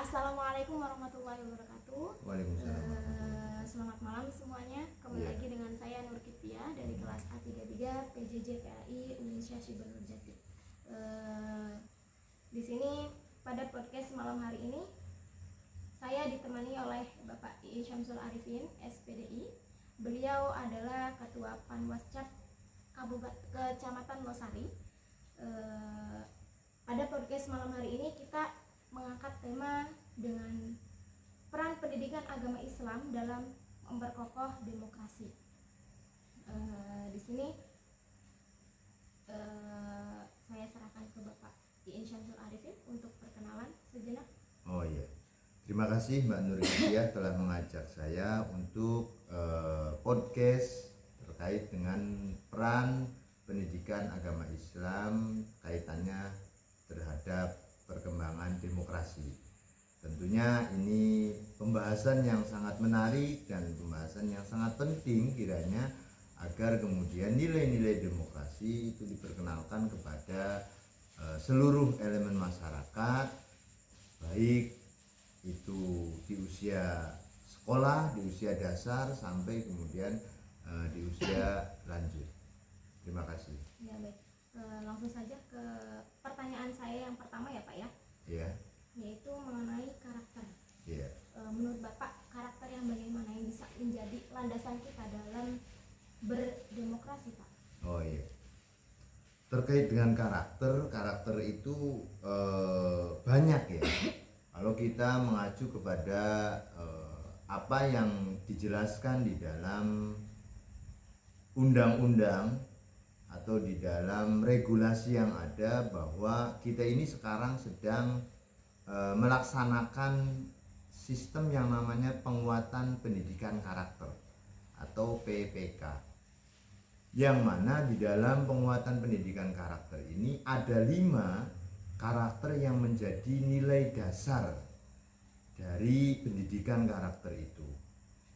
Assalamualaikum warahmatullahi wabarakatuh. Waalaikumsalam warahmatullahi Selamat malam semuanya. Kembali lagi dengan saya Nur Kitia dari kelas A33 PJJ PAI Indonesia Syibal Nurjati. Di sini pada podcast malam hari ini saya ditemani oleh Bapak Iin Syamsul Arifin, SPDI. Beliau adalah Ketua Panwascap Kecamatan Losari. Pada podcast malam hari ini kita mengangkat tema dengan peran pendidikan agama Islam dalam memperkokoh demokrasi. Di sini saya serahkan ke Bapak Iin Syamsul Arifin untuk perkenalan sejenak. Oh iya, terima kasih Mbak Nur Kitia telah mengajak saya untuk podcast terkait dengan peran pendidikan agama Islam kaitannya terhadap perkembangan demokrasi. Tentunya ini pembahasan yang sangat menarik dan pembahasan yang sangat penting kiranya agar kemudian nilai-nilai demokrasi itu diperkenalkan kepada seluruh elemen masyarakat, baik itu di usia sekolah, di usia dasar sampai kemudian di usia lanjut. Terima kasih. Ya baik. Langsung saja ke pertanyaan saya yang pertama ya Pak ya. Iya. Yaitu mengenai karakter. Iya. Menurut Bapak karakter yang bagaimana yang bisa menjadi landasan kita dalam berdemokrasi Pak? Oh iya. Terkait dengan karakter itu banyak ya. Kalau kita mengacu kepada apa yang dijelaskan di dalam undang-undang atau di dalam regulasi yang ada, bahwa kita ini sekarang sedang melaksanakan sistem yang namanya penguatan pendidikan karakter atau PPK, yang mana di dalam penguatan pendidikan karakter ini ada 5 karakter yang menjadi nilai dasar dari pendidikan karakter itu,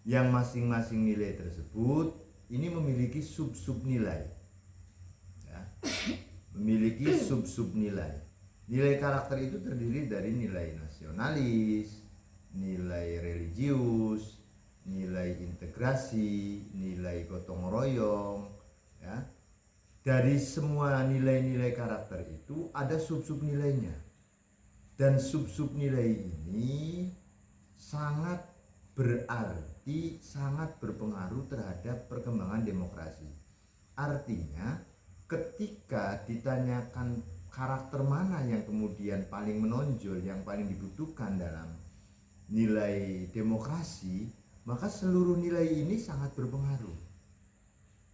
yang masing-masing nilai tersebut ini memiliki sub-sub nilai ya, memiliki sub-sub nilai. Nilai karakter itu terdiri dari nilai nasionalis, nilai religius, nilai integrasi, nilai gotong royong ya. Dari semua nilai-nilai karakter itu ada sub-sub nilainya. Dan sub-sub nilai ini sangat berarti, sangat berpengaruh terhadap perkembangan demokrasi. Artinya ketika ditanyakan karakter mana yang kemudian paling menonjol, yang paling dibutuhkan dalam nilai demokrasi, maka seluruh nilai ini sangat berpengaruh.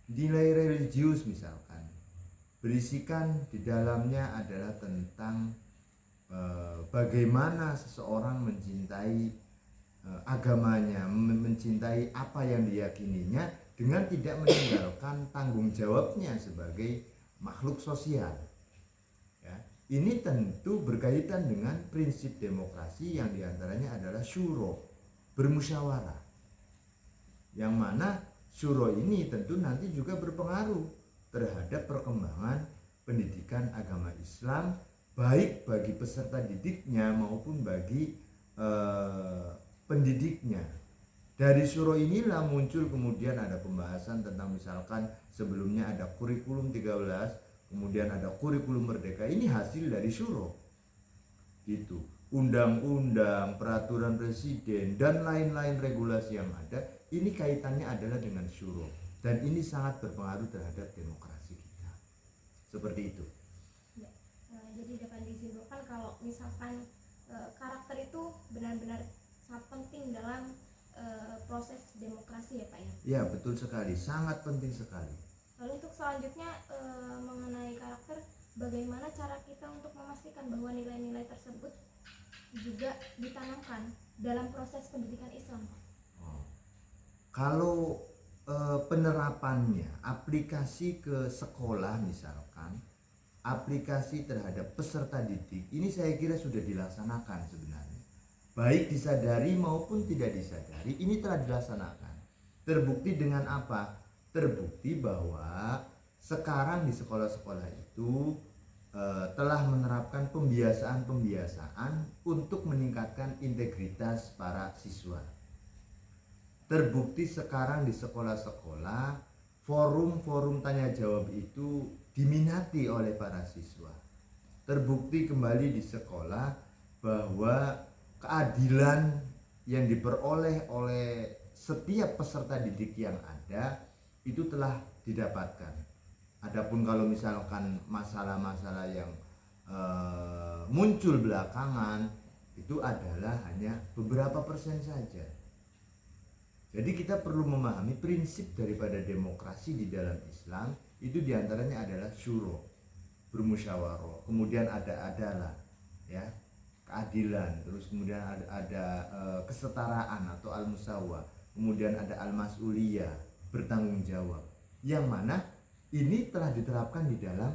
Nilai religius misalkan, berisikan di dalamnya adalah tentang bagaimana seseorang mencintai agamanya, mencintai apa yang diyakininya dengan tidak meninggalkan tanggung jawabnya sebagai makhluk sosial. Ya, ini tentu berkaitan dengan prinsip demokrasi yang diantaranya adalah syuro, bermusyawarah. Yang mana syuro ini tentu nanti juga berpengaruh terhadap perkembangan pendidikan agama Islam, baik bagi peserta didiknya maupun bagi pendidiknya. Dari syuro inilah muncul kemudian ada pembahasan tentang misalkan sebelumnya ada kurikulum 13, kemudian ada kurikulum merdeka. Ini hasil dari syuro. Gitu. Undang-undang, peraturan presiden dan lain-lain regulasi yang ada, ini kaitannya adalah dengan syuro. Dan ini sangat berpengaruh terhadap demokrasi kita. Seperti itu. Ya, jadi dapat disimpulkan kalau misalkan karakter itu benar-benar sangat penting dalam proses demokrasi ya Pak ya? Ya betul sekali, sangat penting sekali. Lalu untuk selanjutnya mengenai karakter, bagaimana cara kita untuk memastikan bahwa nilai-nilai tersebut juga ditanamkan dalam proses pendidikan Islam Pak? Kalau penerapannya, aplikasi ke sekolah misalkan, aplikasi terhadap peserta didik, ini saya kira sudah dilaksanakan sebenarnya. Baik disadari maupun tidak disadari, ini telah dilaksanakan. Terbukti dengan apa? Terbukti bahwa sekarang di sekolah-sekolah itu telah menerapkan pembiasaan untuk meningkatkan mempertahankan integritas para siswa. Terbukti sekarang di sekolah-sekolah forum-forum tanya jawab itu diminati oleh para siswa. Terbukti kembali di sekolah bahwa keadilan yang diperoleh oleh setiap peserta didik yang ada itu telah didapatkan. Adapun kalau misalkan masalah-masalah yang muncul belakangan itu adalah hanya beberapa persen saja. Jadi kita perlu memahami prinsip daripada demokrasi di dalam Islam itu diantaranya adalah syuro, bermusyawarah, kemudian ada adalah, ya, keadilan, terus kemudian ada kesetaraan atau al-musawah, kemudian ada al-mas'uliyah, bertanggung jawab, yang mana ini telah diterapkan di dalam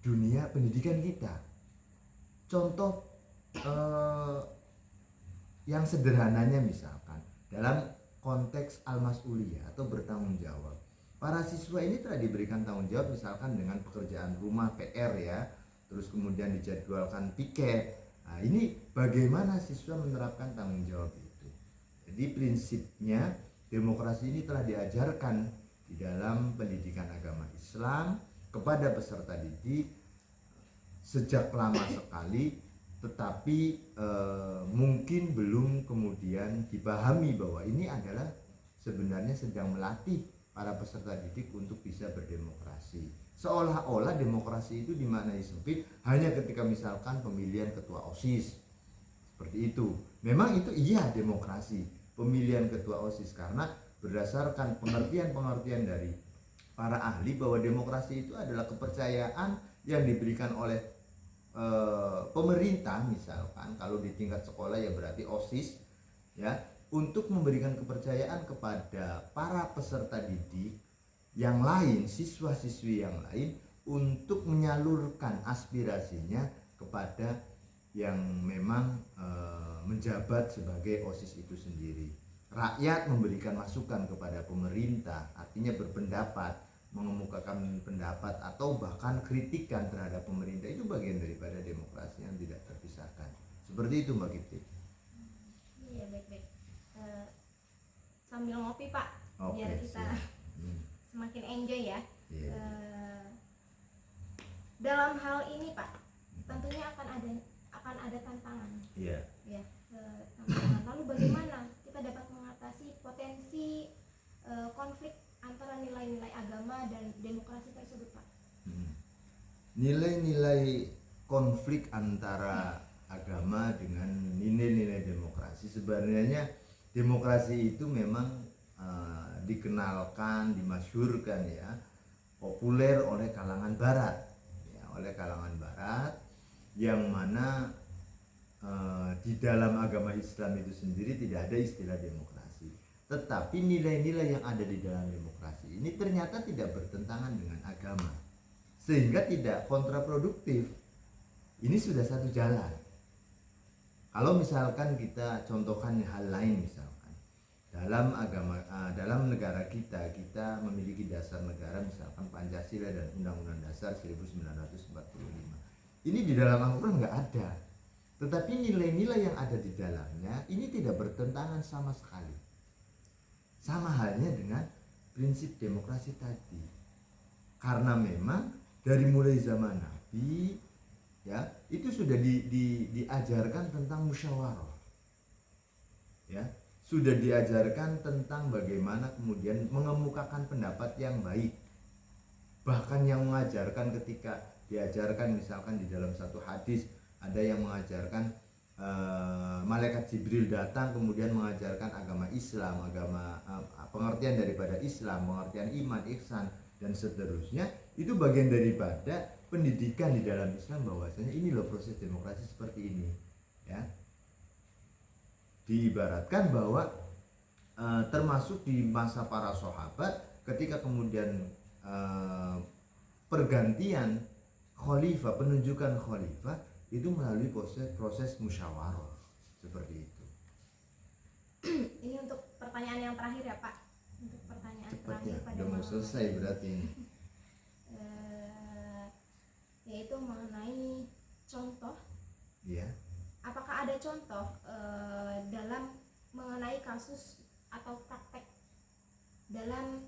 dunia pendidikan kita. Contoh yang sederhananya misalkan dalam konteks al-mas'uliyah atau bertanggung jawab, para siswa ini telah diberikan tanggung jawab misalkan dengan pekerjaan rumah PR, ya, terus kemudian dijadwalkan piket. Nah, ini bagaimana siswa menerapkan tanggung jawab itu. Jadi prinsipnya demokrasi ini telah diajarkan di dalam pendidikan agama Islam kepada peserta didik sejak lama sekali, tetapi mungkin belum kemudian dipahami bahwa ini adalah sebenarnya sedang melatih para peserta didik untuk bisa berdemokrasi. Seolah-olah demokrasi itu dimaknai sempit hanya ketika misalkan pemilihan ketua OSIS, seperti itu. Memang itu iya demokrasi, pemilihan ketua OSIS, karena berdasarkan pengertian-pengertian dari para ahli bahwa demokrasi itu adalah kepercayaan yang diberikan oleh pemerintah, misalkan kalau di tingkat sekolah ya berarti OSIS, ya, untuk memberikan kepercayaan kepada para peserta didik yang lain, siswa-siswi yang lain, untuk menyalurkan aspirasinya kepada yang memang menjabat sebagai OSIS itu sendiri. Rakyat memberikan masukan kepada pemerintah, artinya berpendapat, mengemukakan pendapat atau bahkan kritikan terhadap pemerintah, itu bagian daripada demokrasi yang tidak terpisahkan. Seperti itu Mbak Kipti. Iya, baik-baik. Sambil ngopi Pak, biar kita semakin enjoy ya. Dalam hal ini Pak, tentunya akan ada tantangan. Iya. Ya, tantangan. Lalu bagaimana kita dapat mengatasi potensi konflik antara nilai-nilai agama dan demokrasi tersebut Pak? Nilai-nilai konflik antara agama dengan nilai-nilai demokrasi, sebenarnya demokrasi itu memang dikenalkan, dimasyhurkan, ya, populer oleh kalangan barat, ya, oleh kalangan barat, yang mana di dalam agama Islam itu sendiri tidak ada istilah demokrasi. Tetapi nilai-nilai yang ada di dalam demokrasi ini ternyata tidak bertentangan dengan agama, sehingga tidak kontraproduktif. Ini sudah satu jalan. Kalau misalkan kita contohkan hal lain, misalkan dalam agama, dalam negara kita memiliki dasar negara, misalkan Pancasila dan Undang-Undang Dasar 1945. Ini di dalam Al-Quran nggak ada, tetapi nilai-nilai yang ada di dalamnya ini tidak bertentangan sama sekali. Sama halnya dengan prinsip demokrasi tadi, karena memang dari mulai zaman Nabi, ya, itu sudah diajarkan tentang musyawarah, ya, sudah diajarkan tentang bagaimana kemudian mengemukakan pendapat yang baik. Bahkan yang mengajarkan, ketika diajarkan misalkan di dalam satu hadis, ada yang mengajarkan malaikat Jibril datang kemudian mengajarkan agama Islam, pengertian daripada Islam, pengertian iman, ihsan, dan seterusnya. Itu bagian daripada pendidikan di dalam Islam, bahwasanya ini loh proses demokrasi seperti ini, ya. Diibaratkan bahwa termasuk di masa para sahabat, ketika kemudian pergantian khalifah, penunjukan khalifah itu melalui proses musyawarah, seperti itu. Ini untuk pertanyaan yang terakhir ya Pak. Untuk pertanyaan Cepat terakhir ya, pada udah mau selesai berarti ini. Yaitu mengenai contoh Iya. apakah ada contoh dalam mengenai kasus atau praktek dalam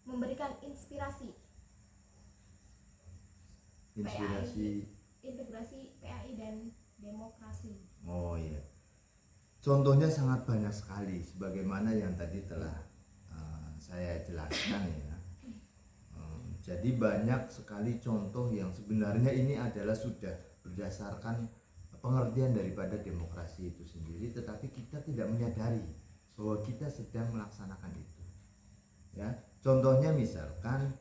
memberikan inspirasi inspirasi integrasi PAI dan demokrasi? oh iya, contohnya sangat banyak sekali sebagaimana yang tadi telah saya jelaskan ya. Jadi banyak sekali contoh yang sebenarnya ini adalah sudah berdasarkan pengertian daripada demokrasi itu sendiri, tetapi kita tidak menyadari bahwa kita sedang melaksanakan itu. Ya, contohnya misalkan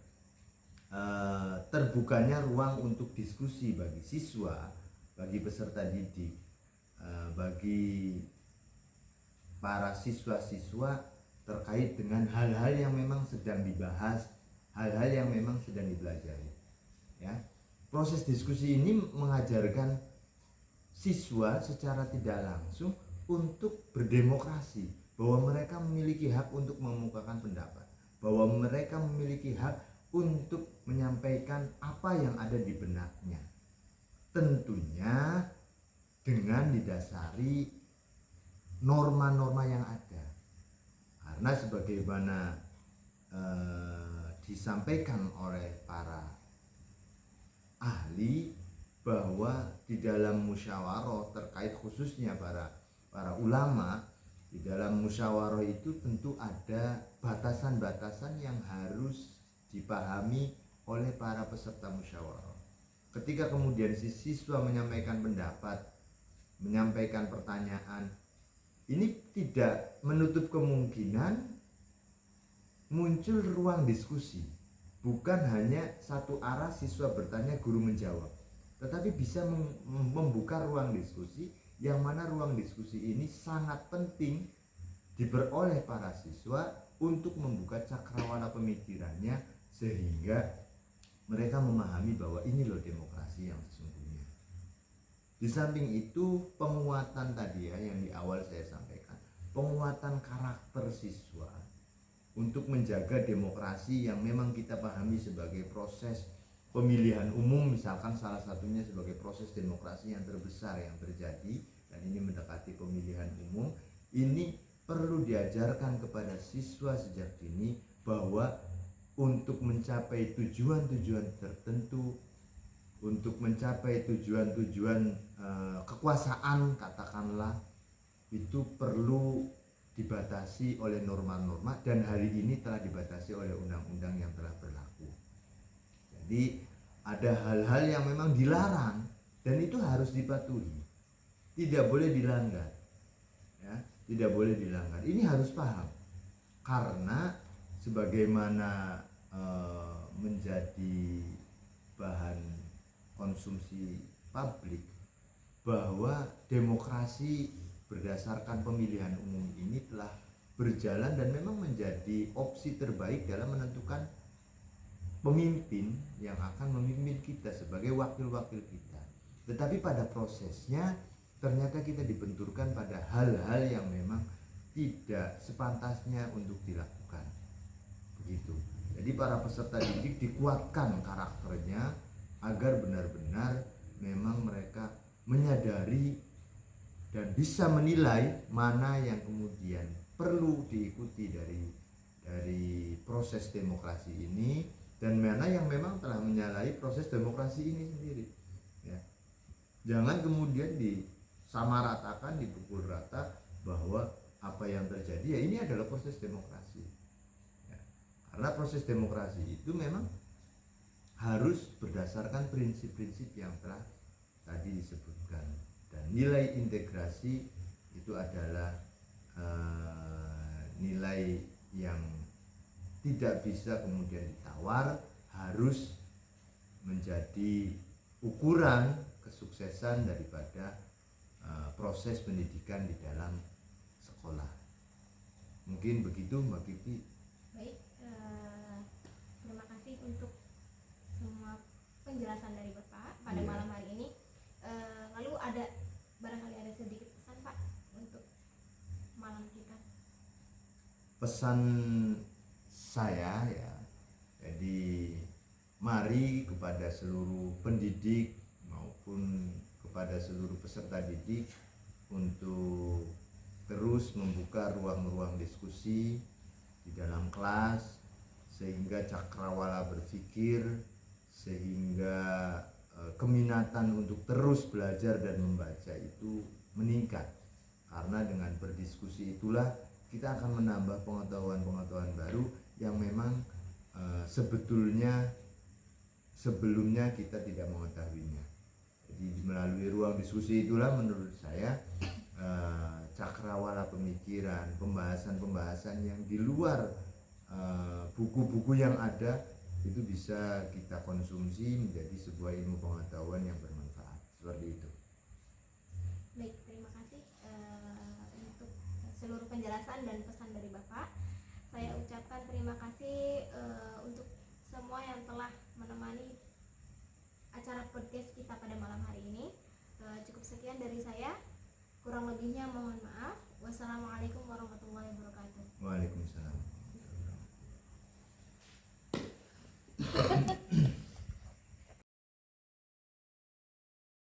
terbukanya ruang untuk diskusi bagi siswa, bagi peserta didik, bagi para siswa-siswa terkait dengan hal-hal yang memang sedang dibahas, hal-hal yang memang sedang dipelajari. Ya, proses diskusi ini mengajarkan siswa secara tidak langsung untuk berdemokrasi, bahwa mereka memiliki hak untuk mengemukakan pendapat, bahwa mereka memiliki hak untuk menyampaikan apa yang ada di benaknya, tentunya dengan didasari norma-norma yang ada. Karena sebagaimana disampaikan oleh para ahli bahwa di dalam musyawarah terkait khususnya para ulama, di dalam musyawarah itu tentu ada batasan-batasan yang harus dipahami oleh para peserta musyawarah. Ketika kemudian si siswa menyampaikan pendapat, menyampaikan pertanyaan, ini tidak menutup kemungkinan muncul ruang diskusi. Bukan hanya satu arah siswa bertanya, guru menjawab, tetapi bisa membuka ruang diskusi, yang mana ruang diskusi ini sangat penting diperoleh para siswa untuk membuka cakrawala pemikirannya, sehingga mereka memahami bahwa ini loh demokrasi yang sesungguhnya. Di samping itu, penguatan tadi ya yang di awal saya sampaikan, penguatan karakter siswa untuk menjaga demokrasi yang memang kita pahami sebagai proses pemilihan umum, misalkan salah satunya sebagai proses demokrasi yang terbesar yang terjadi, dan ini mendekati pemilihan umum. Ini perlu diajarkan kepada siswa sejak dini bahwa untuk mencapai tujuan-tujuan tertentu, untuk mencapai tujuan-tujuan kekuasaan katakanlah, itu perlu dibatasi oleh norma-norma, dan hari ini telah dibatasi oleh undang-undang yang telah berlaku. Jadi ada hal-hal yang memang dilarang dan itu harus dipatuhi, tidak boleh dilanggar ya, tidak boleh dilanggar. Ini harus paham, karena sebagaimana menjadi bahan konsumsi publik bahwa demokrasi berdasarkan pemilihan umum ini telah berjalan dan memang menjadi opsi terbaik dalam menentukan pemimpin yang akan memimpin kita sebagai wakil-wakil kita. Tetapi pada prosesnya ternyata kita dibenturkan pada hal-hal yang memang tidak sepantasnya untuk dilakukan. Begitu. Jadi para peserta didik dikuatkan karakternya agar benar-benar memang mereka menyadari dan bisa menilai mana yang kemudian perlu diikuti dari proses demokrasi ini, dan mana yang memang telah menyalahi proses demokrasi ini sendiri ya. Jangan kemudian disamaratakan, dipukul rata bahwa apa yang terjadi ya ini adalah proses demokrasi ya. Karena proses demokrasi itu memang harus berdasarkan prinsip-prinsip yang telah tadi disebutkan, dan nilai integrasi itu adalah nilai yang tidak bisa kemudian ditawar, harus menjadi ukuran kesuksesan daripada proses pendidikan di dalam sekolah. Mungkin begitu Mbak Kiki. Baik, terima kasih untuk semua penjelasan dari Bapak pada malam hari ini. Lalu barangkali ada sedikit pesan Pak untuk malam kita. Pesan saya ya, jadi mari kepada seluruh pendidik maupun kepada seluruh peserta didik untuk terus membuka ruang-ruang diskusi di dalam kelas, sehingga cakrawala berpikir, sehingga keminatan untuk terus belajar dan membaca itu meningkat. Karena dengan berdiskusi itulah kita akan menambah pengetahuan-pengetahuan baru yang memang sebetulnya sebelumnya kita tidak mengetahuinya. Jadi melalui ruang diskusi itulah menurut saya cakrawala pemikiran, pembahasan-pembahasan yang di luar buku-buku yang ada itu bisa kita konsumsi menjadi sebuah ilmu pengetahuan yang bermanfaat. Seperti itu. Baik, terima kasih untuk seluruh penjelasan dan pesan dari Bapak. Saya ucapkan terima kasih untuk semua yang telah menemani acara podcast kita pada malam hari ini. Cukup sekian dari saya, kurang lebihnya mohon maaf. Wassalamualaikum warahmatullahi wabarakatuh.